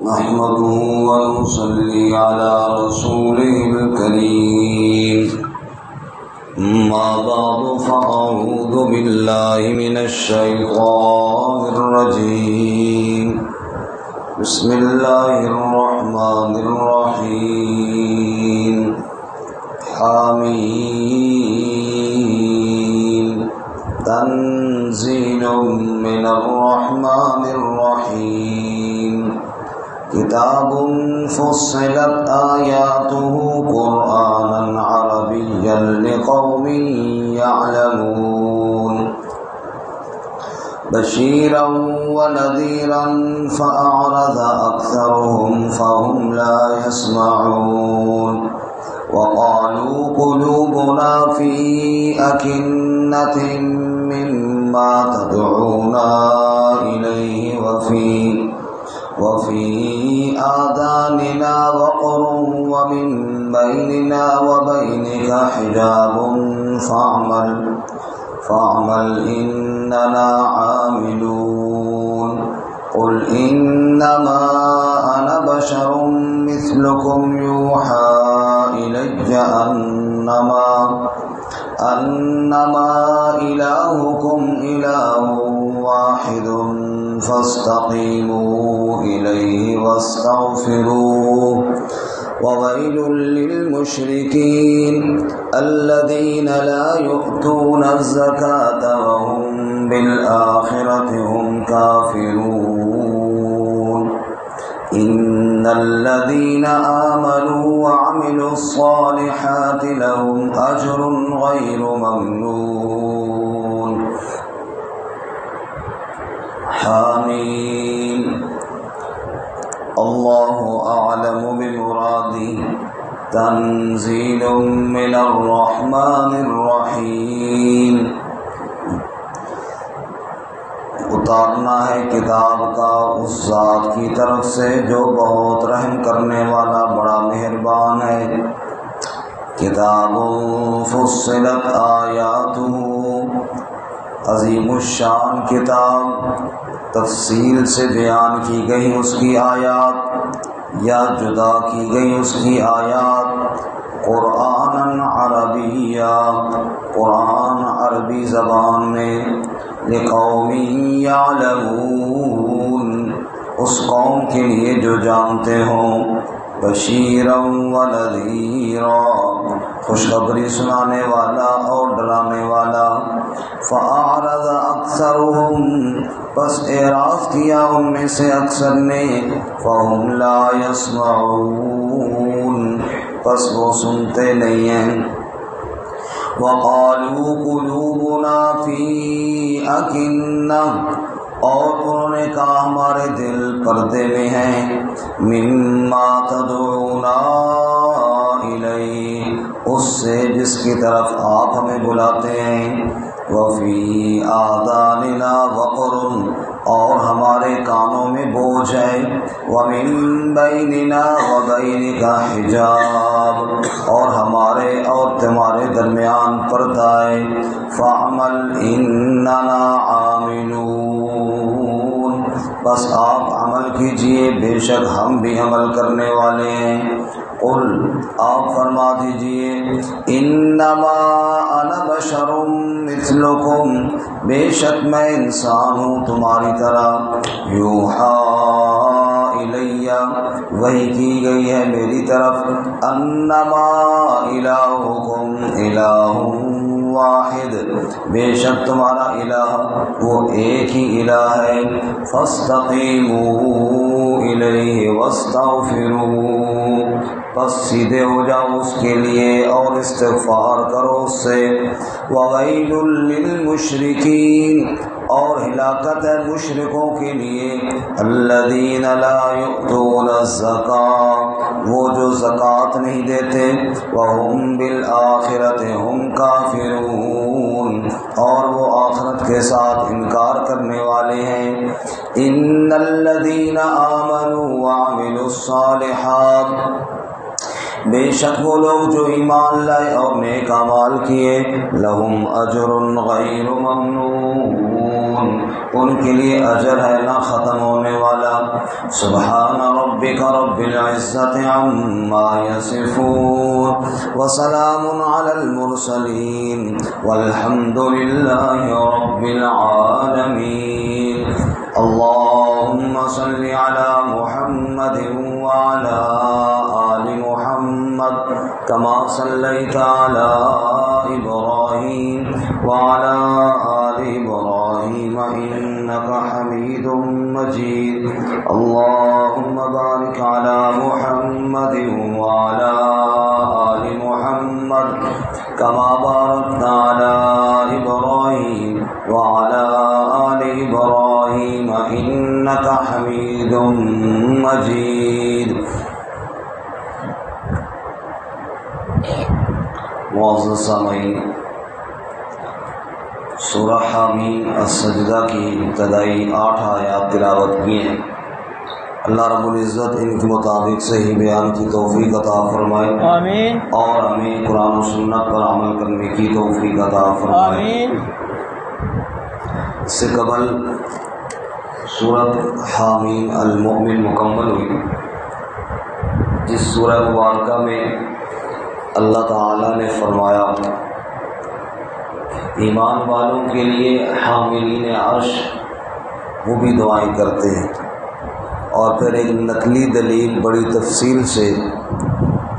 نحمده ونصلي على رسوله الكريم أما بعد فأعوذ بالله من الشيطان الرجيم بسم الله الرحمن الرحيم حميم تنزيل من الرحمن الرحيم كتاب فصلت آياته قرآنا عربيا لقوم يعلمون بشيرا ونذيرا فأعرض أكثرهم فهم لا يسمعون وقالوا قلوبنا في أكنة مما تدعونا إليه وفي آذاننا وقر ومن بيننا وبينك حجاب فاعمل إننا عاملون قل إنما أنا بشر مثلكم يوحى إلي أنما إلهكم إله واحد فاستقيموا إليه واستغفروه وويل للمشركين الذين لا يؤتون الزكاة وهم بالآخرة هم كافرون إن الذين آمنوا وعملوا الصالحات لهم أجر غير ممنون حميم الله أعلم بمراده تنزيل من الرحمن الرحيم اتارنا ہے کتاب کا اس ذات کی طرف سے جو بہت رحم کرنے والا بڑا مہربان ہے. کتاب فصلت آیاتہ عظیم الشان کتاب تفصیل سے بیان کی گئی اس کی آیات یا جدا کی گئی اس کی آیات قرآن عربیہ قرآن عربی زبان میں لقوم یعلمون اس قوم کے لیے جو جانتے ہوں بشیرا ونذیرا خوشخبری سنانے والا اور ڈرانے والا. فأعرض أكثرهم پس اعراض کیا ان میں سے اکثر نے فهم لا يسمعون پس وہ سنتے نہیں ہیں. وقالوا قلوبنا في أكنة اور انہوں نے کہا ہمارے دل پردے میں ہیں مما تدعونا الیہ اس سے جس کی طرف آپ ہمیں بلاتے ہیں. وفی آذاننا وقر اور ہمارے کانوں میں بوجھ ہے. ومن بیننا وبینک حجاب اور ہمارے اور تمہارے درمیان پردہ ہے. فاعمل اننا عاملون بس آپ عمل کیجئے بے شک ہم بھی عمل کرنے والے ہیں. قل آپ فرما دیجئے انما انا بشر مثلکم بے شک میں انسان ہوں تمہاری طرح. یوحا الی وحی کی گئی ہے میری طرف انما الہکم الہ واحد بے شک تمہارا الہ وہ ایک ہی الہ ہے. فاستقیموا الیہ واستغفروہ پس سیدھے ہو جاؤ اس کے لیے اور استغفار کرو اس سے. وویل للمشرکین اور ہلاکت ہے مشرکوں کے لیے الذین لا یؤتون الزکاۃ وہ جو زکوٰۃ نہیں دیتے. وہم بالآخرۃ ہم کافرون اور وہ آخرت کے ساتھ انکار کرنے والے ہیں. ان الذین آمنوا وعملوا الصالحات بے شک وہ لوگ جو ایمان لائے اور نیک اعمال کیے لہم اجر غیر ممنون، ان کے لیے اجر ہے نہ ختم ہونے والا۔ سبحان ربک رب العزت عما یصفون وسلام علی المرسلین والحمد للہ رب العالمین۔ اللهم صل على محمد وعلى آل محمد كما صليت على إبراهيم وعلى آل إبراهيم إنك حميد مجيد۔ اللهم بارك على محمد وعلى آل محمد كما باركت على إبراهيم وعلى آل إبراهيم إنك حميد مجيد۔ معزز سامعین، سورہ حامیم السجدہ کی ابتدائی 8 آیات تلاوت کی ہیں۔ اللہ رب العزت ان کے مطابق صحیح بیان کی توفیق عطا فرمائے، آمین، اور ہمیں قرآن و سنت پر عمل کرنے کی توفیق عطا فرمائے، آمین۔ اس سے قبل سورۃ حامیم المؤمن مکمل ہوئی، جس سورہ مبارکہ میں اللہ تعالیٰ نے فرمایا ایمان والوں کے لیے حاملین عرش وہ بھی دعائیں کرتے ہیں، اور پھر ایک نقلی دلیل بڑی تفصیل سے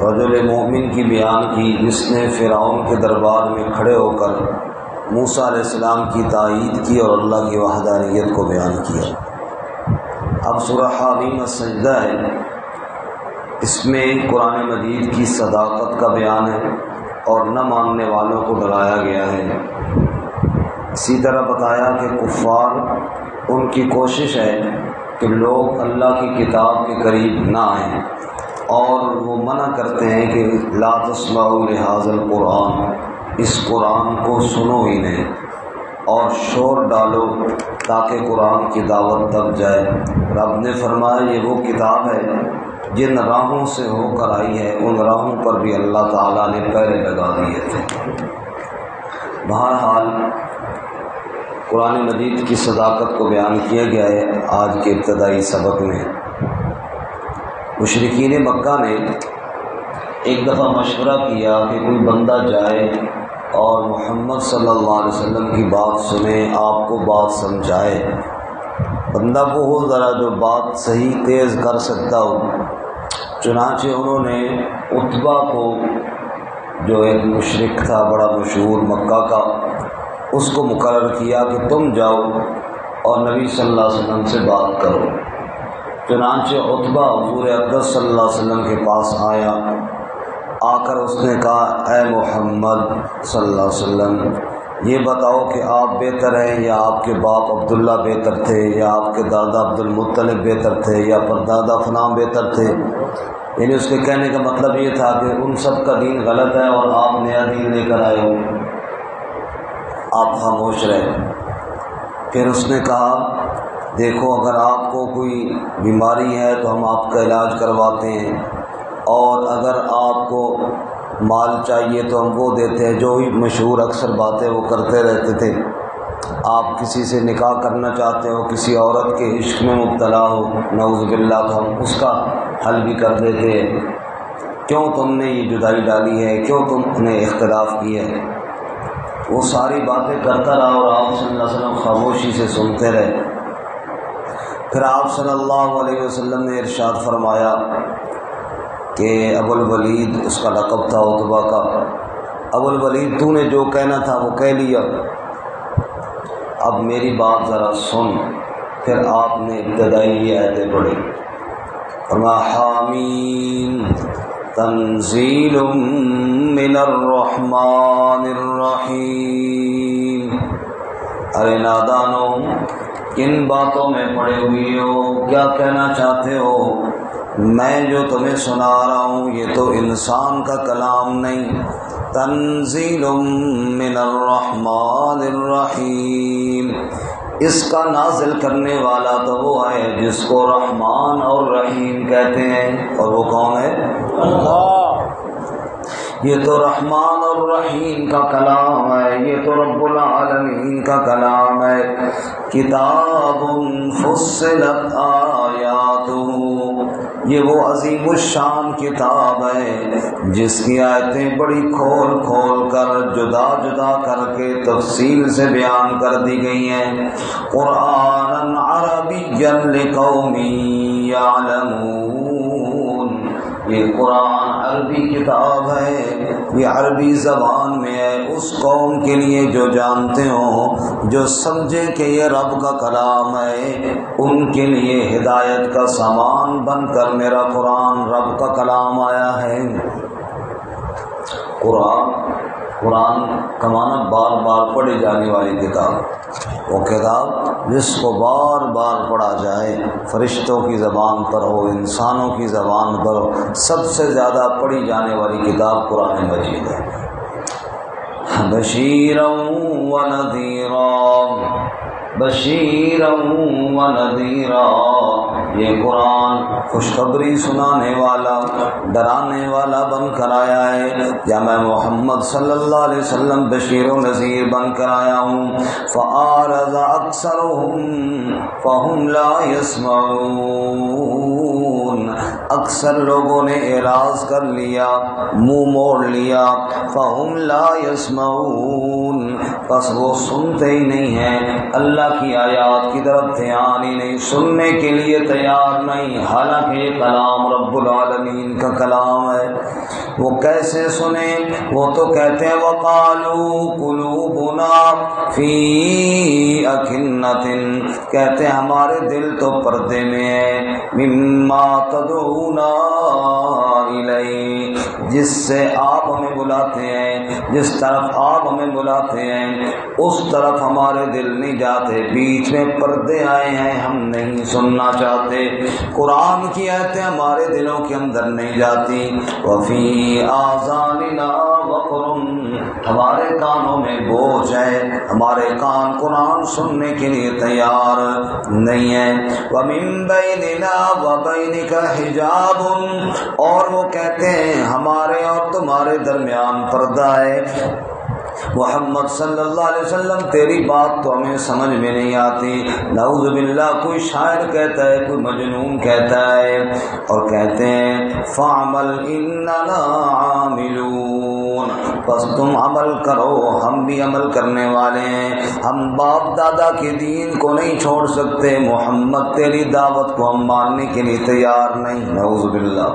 رجل مومن کی بیان کی، جس نے فرعون کے دربار میں کھڑے ہو کر موسیٰ علیہ السلام کی تائید کی اور اللہ کی وحدانیت کو بیان کیا۔ اب سورہ حامیم السجدہ ہے، اس میں قرآن مجید کی صداقت کا بیان ہے اور نہ ماننے والوں کو ڈرایا گیا ہے۔ اسی طرح بتایا کہ کفار ان کی کوشش ہے کہ لوگ اللہ کی کتاب کے قریب نہ آئیں، اور وہ منع کرتے ہیں کہ لا تسمعوا لہذا القرآن، اس قرآن کو سنو ہی نہیں اور شور ڈالو تاکہ قرآن کی دعوت دب جائے۔ رب نے فرمایا یہ وہ کتاب ہے جن راہوں سے ہو کر آئی ہے، ان راہوں پر بھی اللہ تعالیٰ نے پہرے لگا دیے تھے۔ بہرحال قرآن مجید کی صداقت کو بیان کیا گیا ہے آج کے ابتدائی سبق میں۔ مشرکین مکہ نے ایک دفعہ مشورہ کیا کہ کوئی بندہ جائے اور محمد صلی اللہ علیہ وسلم کی بات سنے، آپ کو بات سمجھائے۔ بندہ وہ ہو ذرا جو بات صحیح تیز کر سکتا ہو۔ چنانچہ انہوں نے عتبہ کو، جو ایک مشرک تھا بڑا مشہور مکہ کا، اس کو مقرر کیا کہ تم جاؤ اور نبی صلی اللہ علیہ وسلم سے بات کرو۔ چنانچہ عتبہ حضور اقدس صلی اللہ علیہ وسلم کے پاس آیا، آ کر اس نے کہا اے محمد صلی اللہ علیہ وسلم، یہ بتاؤ کہ آپ بہتر ہیں یا آپ کے باپ عبداللہ بہتر تھے، یا آپ کے دادا عبد المطلب بہتر تھے، یا پردادا فلاں بہتر تھے۔ یعنی اس کے کہنے کا مطلب یہ تھا کہ ان سب کا دین غلط ہے اور آپ نیا دین لے کر آئے ہو، آپ خاموش رہے۔ پھر اس نے کہا دیکھو اگر آپ کو کوئی بیماری ہے تو ہم آپ کا علاج کرواتے ہیں، اور اگر آپ کو مال چاہیے تو ہم وہ دیتے ہیں، جو ہی مشہور اکثر باتیں وہ کرتے رہتے تھے۔ آپ کسی سے نکاح کرنا چاہتے ہو، کسی عورت کے عشق میں مبتلا ہو نعوذ باللہ، تو ہم اس کا حل بھی کر دیتے ہیں۔ کیوں تم نے یہ جدائی ڈالی ہے، کیوں تم نے اختلاف کیا ہے؟ وہ ساری باتیں کرتا رہا اور آپ صلی اللہ علیہ وسلم خاموشی سے سنتے رہے۔ پھر آپ صلی اللہ علیہ وسلم نے ارشاد فرمایا کہ ابو الولید، اس کا لقب تھا عتبہ کا، ابو الولید تو نے جو کہنا تھا وہ کہہ لیا، اب میری بات ذرا سن۔ پھر آپ نے ابتدائی یہ آیتیں پڑھی، فرمایا حامیم تنزیل من الرحمن الرحیم۔ ارے نادانو، کن باتوں میں پڑے ہوئی ہو، کیا کہنا چاہتے ہو؟ میں جو تمہیں سنا رہا ہوں یہ تو انسان کا کلام نہیں، تنزیل من الرحمن الرحیم، اس کا نازل کرنے والا تو وہ ہے جس کو رحمان اور رحیم کہتے ہیں، اور وہ کون ہے؟ اللہ۔ یہ تو رحمان اور رحیم کا کلام ہے، یہ تو رب العالمین کا کلام ہے۔ کتاب فصلت آیاتہ، یہ وہ عظیم الشان کتاب ہے جس کی آیتیں بڑی کھول کھول کر جدا جدا کر کے تفصیل سے بیان کر دی گئی ہیں۔ قرآن عربیا لقوم یعلمون، یہ قرآن عربی کتاب ہے، یہ عربی زبان میں ہے اس قوم کے لیے جو جانتے ہوں، جو سمجھے کہ یہ رب کا کلام ہے، ان کے لیے ہدایت کا سامان بن کر میرا قرآن رب کا کلام آیا ہے۔ قرآن کا معنی بار بار پڑھی جانے والی کتاب، وہ کتاب جس کو بار بار پڑھا جائے، فرشتوں کی زبان پر ہو، انسانوں کی زبان پر ہو، سب سے زیادہ پڑھی جانے والی کتاب قرآن مجید ہے۔ بشیرا و نذیرا، بشیرا و نذیرا، یہ قرآن خوشخبری سنانے والا، ڈرانے والا بن کر آیا ہے، یا میں محمد صلی اللہ علیہ وسلم بشیر و نذیر بن کر آیا ہوں۔ فأعرض أكثرهم فهم لا يسمعون، اکثر لوگوں نے اعراض کر لیا، منہ موڑ لیا۔ فهم لا يسمعون، بس وہ سنتے ہی نہیں ہیں، اللہ کی آیات کی طرف دھیان ہی نہیں، سننے کے لیے تیار نہیں، حالانکہ یہ کلام رب العالمین کا کلام ہے۔ وہ کیسے سنیں؟ وہ تو کہتے ہیں وَقَالُوا قُلُوبُنَا فِي أَكِنَّةٍ، کہتے ہیں ہمارے دل تو پردے میں ہے، مِمَّا تَدْعُونَا إِلَيْهِ، جس سے آپ ہمیں بلاتے ہیں، جس طرف آپ ہمیں بلاتے ہیں اس طرف ہمارے دل نہیں جاتے، بیچ میں پردے آئے ہیں، ہم نہیں سننا چاہتے، قرآن کی آیتیں ہمارے دلوں کے اندر نہیں جاتی۔ وَفِي آذَانِنَا وَقْرٌ، ہمارے کانوں میں بوجھ ہے، ہمارے کان قرآن سننے کے لیے تیار نہیں ہیں۔ وَمِن بَيْنِنَا وَبَيْنِكَ حِجَابٌ، اور وہ کہتے ہیں ہمارے اور تمہارے درمیان پردہ ہے۔ محمد صلی اللہ علیہ وسلم تیری بات تو ہمیں سمجھ میں نہیں آتی، نعوذ باللہ کوئی شاعر کہتا ہے، کوئی مجنون کہتا ہے، اور کہتے ہیں فَعْمَلْ إِنَّنَا عَامِلُونَ، بس تم عمل کرو، ہم بھی عمل کرنے والے ہیں، ہم باپ دادا کے دین کو نہیں چھوڑ سکتے، محمد تیری دعوت کو ہم ماننے کے لیے تیار نہیں، نعوذ باللہ۔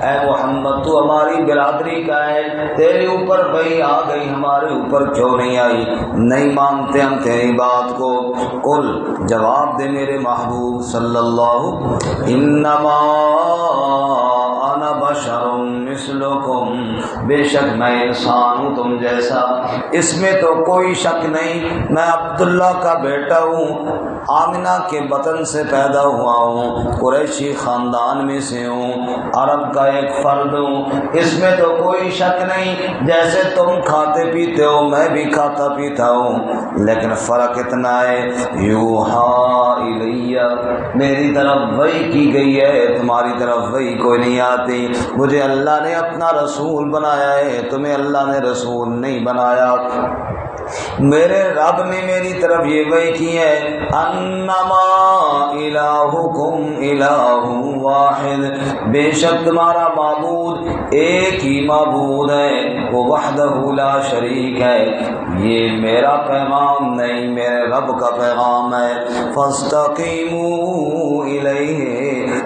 اے محمد تو ہماری برادری کا ہے، تیرے اوپر وحی آ گئی، ہمارے اوپر کیوں نہیں آئی؟ نہیں مانتے ہم تیری بات کو۔ قل، جواب دے میرے محبوب صلی اللہ، انما انا بشر مثلکم، بے شک میں انسان ہوں تم جیسا، اس میں تو کوئی شک نہیں، میں عبداللہ کا بیٹا ہوں، آمنہ کے بطن سے پیدا ہوا ہوں، قریشی خاندان میں سے ہوں، عرب کا ایک فرد ہوں، اس میں تو کوئی شک نہیں، جیسے تم کھاتے پیتے ہو میں بھی کھاتا پیتا ہوں، لیکن فرق اتنا ہے یوحا الیہ، میری طرف وحی کی گئی ہے، تمہاری طرف وحی کوئی نہیں آتی، مجھے اللہ نے اپنا رسول بنایا ہے، تمہیں اللہ نے رسول نہیں بنایا۔ میرے رب نے میری طرف یہ وحی کی ہے، انما الہکم الہ واحد، بے شک تمہارا معبود ایک ہی معبود ہے، وہ وحدہ لا شریک ہے، یہ میرا پیغام نہیں، میرے رب کا پیغام ہے۔ فاستقیموا الیہ،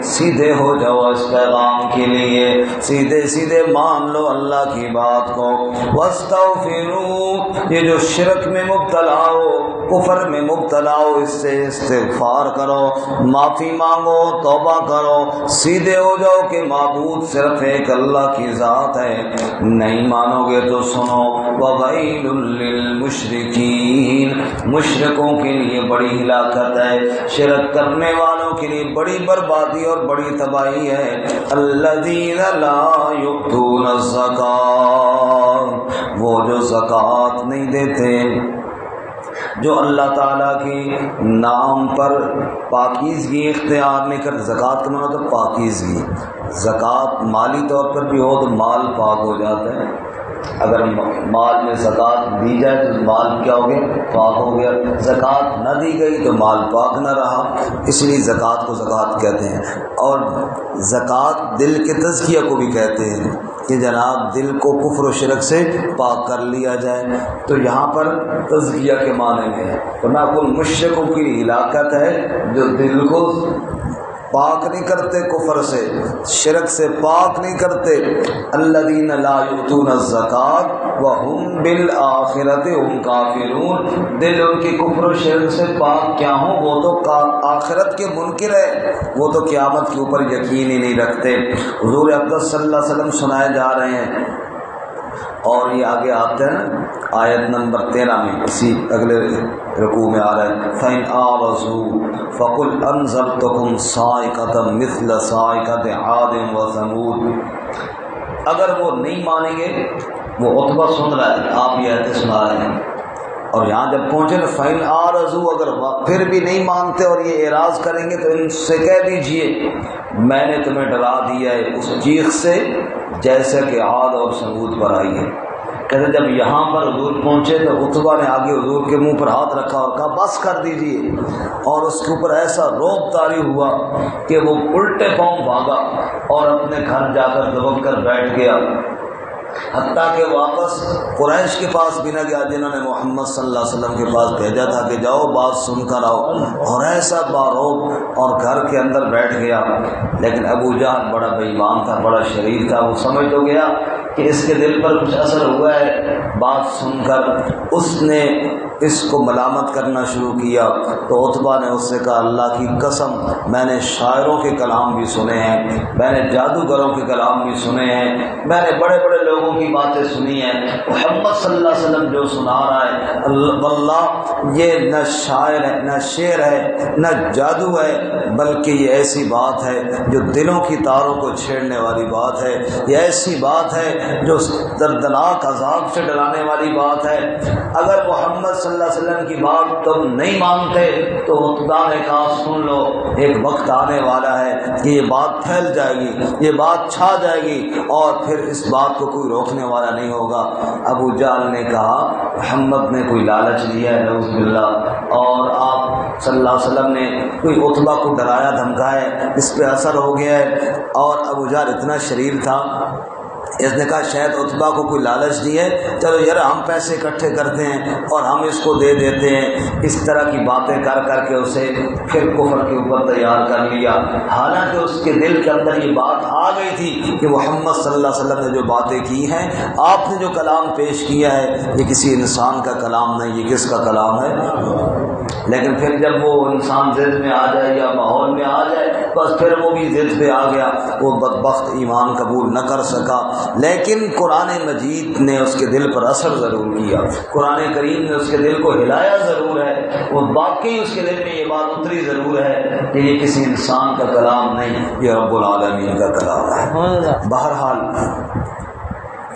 سیدھے ہو جاؤ اس پیغام کے لیے، سیدھے سیدھے مان لو اللہ کی بات کو۔ واستغفروا، یہ جو شرک میں مبتلا ہو، کفر میں مبتلا ہو، اس سے استغفار کرو، معافی مانگو، توبہ کرو، سیدھے ہو جاؤ کہ معبود صرف ایک اللہ کی ذات ہے، نہیں مانو گے تو سنو، وَوَيْلٌ لِّلْمُشْرِكِينَ، مشرکوں کے لیے بڑی ہلاکت ہے، شرک کرنے والوں کے لیے بڑی بربادی اور بڑی تباہی ہے۔ الَّذِينَ لَا يُؤْتُونَ الزَّكَاةَ، وہ جو زکوٰۃ نہیں دیتے، جو اللہ تعالیٰ کی نام پر پاکیزگی اختیار نہیں کرتے، زکوٰۃ کا مطلب تو پاکیزگی، زکوٰۃ مالی طور پر بھی ہو تو مال پاک ہو جاتا ہے، اگر مال میں زکوٰۃ دی جائے تو مال کیا ہو گیا؟ پاک ہو گیا۔ زکوٰۃ نہ دی گئی تو مال پاک نہ رہا، اس لیے زکوٰۃ کو زکوٰۃ کہتے ہیں۔ اور زکوٰۃ دل کے تزکیہ کو بھی کہتے ہیں کہ جناب دل کو کفر و شرک سے پاک کر لیا جائے، تو یہاں پر تزکیہ کے معنی میں ہے۔ ورنہ کوئی مشرکوں کی ہلاکت ہے جو دل کو پاک نہیں کرتے، کفر سے شرک سے پاک نہیں کرتے۔ الذین لا یؤتون الزکاۃ وهم بالآخرۃ هم کافرون، دل ان کی کفر و شرک سے پاک کیا ہوں، وہ تو آخرت کے منکر ہے، وہ تو قیامت کے اوپر یقین ہی نہیں رکھتے۔ حضور اقدس صلی اللہ علیہ وسلم سنائے جا رہے ہیں، اور یہ آگے آتے ہیں آیت نمبر 13 میں، اسی اگلے رکوع میں آ رہا ہے فَإِنْ أَعْرَضُوا فَقُلْ أَنذَرْتُكُمْ صَاعِقَةً مِثْلَ صَاعِقَةِ عَادٍ وَثَمُودَ۔ اگر وہ نہیں مانیں گے، وہ عتبہ سن رہا ہے، آپ یہ آیتیں سنا رہے ہیں، اور یہاں جب پہنچے نا فَإِنْ أَعْرَضُوا، اگر پھر بھی نہیں مانتے اور یہ اعراض کریں گے تو ان سے کہہ دیجئے میں نے تمہیں ڈرا دیا ہے اس چیخ سے جیسے کہ عاد اور ثمود پر آئی ہے۔ کہتے جب یہاں پر حضور پہنچے تو عتبہ نے آگے حضور کے منہ پر ہاتھ رکھا اور کہا بس کر دیجئے، اور اس کے اوپر ایسا رعب طاری ہوا کہ وہ الٹے پاؤں بھاگا اور اپنے گھر جا کر دبک کر بیٹھ گیا، حتیٰ کہ واپس قریش کے پاس بھی نہ گیا جنہوں نے محمد صلی اللہ علیہ وسلم کے پاس بھیجا تھا کہ جاؤ بات سن کر آؤ، اور ایسا باروب اور گھر کے اندر بیٹھ گیا۔ لیکن ابو جہل بڑا بے ایمان تھا، بڑا شریر تھا، وہ سمجھ تو گیا کہ اس کے دل پر کچھ اثر ہوا ہے، بات سن کر اس نے اس کو ملامت کرنا شروع کیا۔ تو عتبہ نے اس سے کہا اللہ کی قسم میں نے شاعروں کے کلام بھی سنے ہیں، میں نے جادوگروں کے کلام بھی سنے ہیں، میں نے بڑے بڑے لوگوں کی باتیں سنی ہیں، محمد صلی اللہ علیہ وسلم جو سنا رہا ہے واللہ یہ نہ شاعر ہے، نہ شعر ہے، نہ جادو ہے، بلکہ یہ ایسی بات ہے جو دلوں کی تاروں کو چھیڑنے والی بات ہے، یہ ایسی بات ہے جو دردناک عذاب سے ڈرانے والی بات ہے۔ اگر محمد صلی اللہ علیہ وسلم کی بات تم نہیں مانتے تو عتبہ نے کہا سن لو، ایک وقت آنے والا ہے کہ یہ بات پھیل جائے گی، یہ بات چھا جائے گی، اور پھر اس بات کو کوئی روکنے والا نہیں ہوگا۔ ابو جہل نے کہا محمد نے کوئی لالچ دیا ہے نعوذ باللہ، اور آپ صلی اللہ علیہ وسلم نے کوئی عتبہ کو ڈرایا دھمکایا ہے، اس پہ اثر ہو گیا ہے۔ اور ابو جہل اتنا شریر تھا، اس نے کہا شاید عتبہ کو کوئی لالچ دی ہے، چلو یار ہم پیسے اکٹھے کرتے ہیں اور ہم اس کو دے دیتے ہیں۔ اس طرح کی باتیں کر کر کے اسے پھر کفر کے اوپر تیار کر لیا، حالانکہ اس کے دل کے اندر یہ بات آ گئی تھی کہ محمد صلی اللہ علیہ وسلم نے جو باتیں کی ہیں، آپ نے جو کلام پیش کیا ہے، یہ کسی انسان کا کلام نہیں، یہ کس کا کلام ہے؟ لیکن پھر جب وہ انسان ضد میں آ جائے یا ماحول میں آ جائے، بس پھر وہ بھی ضد پہ آ گیا، وہ بدبخت ایمان قبول نہ کر سکا۔ لیکن قرآن مجید نے اس کے دل پر اثر ضرور کیا، قرآن کریم نے اس کے دل کو ہلایا ضرور ہے، وہ واقعی اس کے دل میں یہ بات اتری ضرور ہے کہ یہ کسی انسان کا کلام نہیں، یہ رب العالمین کا کلام ہے۔ بہرحال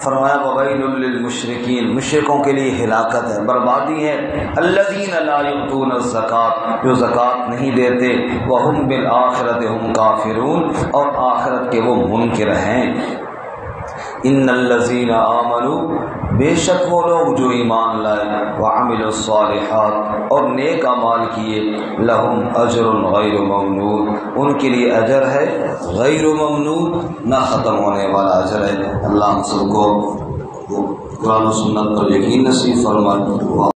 فرمایا وَوَيْلٌ لِّلْمُشْرِكِينَ، مشرکوں کے لیے ہلاکت ہے، بربادی ہے۔ الَّذِينَ لَا يُؤْتُونَ الزَّكَاةَ، جو زکوٰۃ نہیں دیتے، وَهُمْ بِالْآخِرَةِ هُمْ كَافِرُونَ، اور آخرت کے وہ منکر ہیں۔ ان الذین آمنوا، بے شک وہ لوگ جو ایمان لائے، وعملوا الصالحات، اور نیک اعمال کیے، لہم اجر غیر ممنون، ان کے لیے اجر ہے غیر ممنون، نہ ختم ہونے والا اجر ہے۔ اللہ ہم سب کو قرآن و سنت پر یقین نصیب فرمائے۔